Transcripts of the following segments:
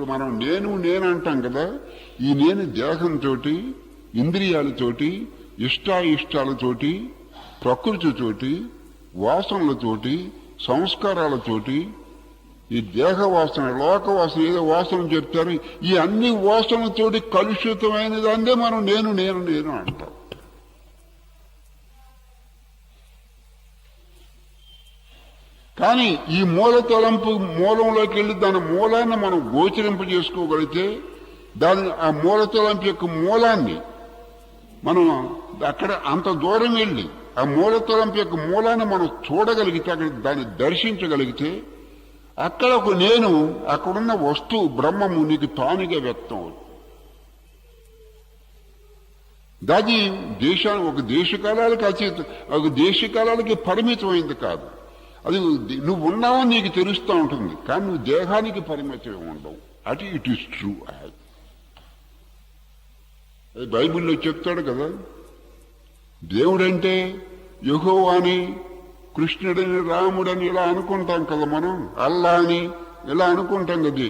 ఇప్పుడు మనం నేను అంటాం కదా, ఈ నేను దేహంతో, ఇంద్రియాలతోటి, ఇష్టాయిష్టాలతోటి, ప్రకృతితోటి, వాసనలతోటి, సంస్కారాలతోటి, ఈ దేహ వాసన, లోక వాసన, ఏదో వాసన చెప్తారు, ఈ అన్ని వాసనలతోటి కలుషితమైన దాన్నే మనం నేను అంటాం. కానీ ఈ మూల తలంపు మూలంలోకి వెళ్ళి దాని మూలాన్ని మనం గోచరింప చేసుకోగలిగితే, ఆ మూల తలంపు యొక్క మూలాన్ని మనం అక్కడ అంత దూరం వెళ్ళి ఆ మూల తలంపు యొక్క మూలాన్ని మనం చూడగలిగితే, అక్కడ దాన్ని దర్శించగలిగితే, అక్కడ ఒక నేను, అక్కడున్న వస్తువు బ్రహ్మము నీకు తానుగా వ్యక్తం అవుతుంది. దాని ఒక దేశకాలాలకు అతీతం, ఒక దేశకాలాలకి పరిమితమైంది కాదు. అది నువ్వు ఉన్నావని నీకు తెలుస్తూ ఉంటుంది, కానీ నువ్వు దేహానికి పరిమితం ఉండవు. అది ఇట్ ఈస్ ట్రూ. అది బైబిల్లో చెప్తాడు కదా, దేవుడంటే యెహోవా అని, కృష్ణుడని, రాముడని ఇలా అనుకుంటాం కదా మనం, అల్లా అని ఇలా అనుకుంటాం కదా.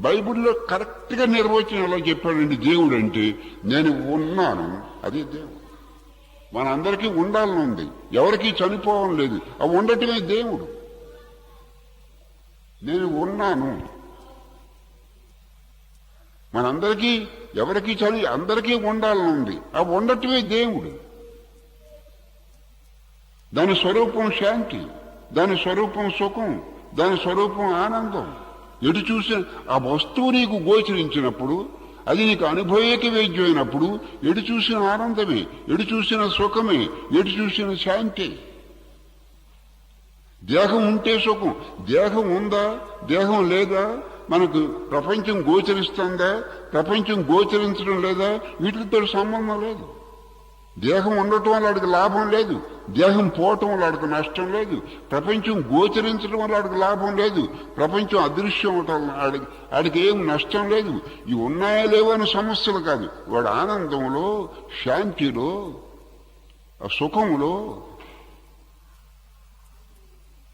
బైబిల్లో కరెక్ట్గా నిర్వచనం ఎలా చెప్పాడండి, దేవుడు అంటే నేను ఉన్నాను, అదే దేవుడు. మనందరికీ ఉండాలని ఉంది, ఎవరికీ చనిపోవడం లేదు, అవి ఉండటమే దేవుడు. నేను ఉన్నాను, మనందరికీ ఎవరికీ అందరికీ ఉండాలని ఉంది, అవి ఉండటమే దేవుడు. దాని స్వరూపం శాంతి, దాని స్వరూపం సుఖం, దాని స్వరూపం ఆనందం. ఎటు చూసిన ఆ వస్తువు నీకు గోచరించినప్పుడు, అది నీకు అనుభవైక వేద్యమైనప్పుడు, ఎటు చూసిన ఆనందమే, ఎటు చూసిన సుఖమే, ఎటు చూసిన శాంతి. దేహం ఉంటే సుఖం, దేహం ఉందా, దేహం లేదా, మనకు ప్రపంచం గోచరిస్తుందా, ప్రపంచం గోచరించడం లేదా, వీటితో సంబంధం లేదు. దేహం ఉండటం వల్ల వాడికి లాభం లేదు, దేహం పోవటం వల్ల వాడికి నష్టం లేదు, ప్రపంచం గోచరించడం వల్ల వాడికి లాభం లేదు, ప్రపంచం అదృశ్యం అవటం వాడికి ఏం నష్టం లేదు. ఇవి ఉన్నాయా లేవో అని సమస్యలు కాదు, వాడు ఆనందంలో, శాంతిలో, సుఖంలో,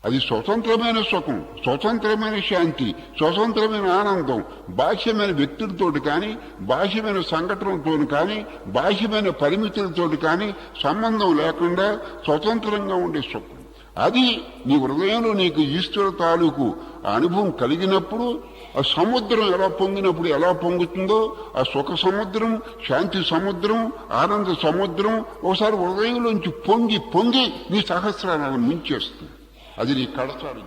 అది స్వతంత్రమైన సుఖం, స్వతంత్రమైన శాంతి, స్వతంత్రమైన ఆనందం. బాహ్యమైన వ్యక్తులతోటి కానీ, బాహ్యమైన సంఘటనలతో కానీ, బాహ్యమైన పరిమితులతో కానీ సంబంధం లేకుండా స్వతంత్రంగా ఉండే సుఖం. అది నీ హృదయంలో నీకు ఈశ్వర తాలూకు అనుభవం కలిగినప్పుడు, ఆ సముద్రం ఎలా పొంగినప్పుడు ఎలా పొంగుతుందో, ఆ సుఖ సముద్రం, శాంతి సముద్రం, ఆనంద సముద్రం ఒకసారి హృదయంలోంచి పొంగి నీ సహస్రాలను ముంచేస్తుంది. అది నీ కడచాడు.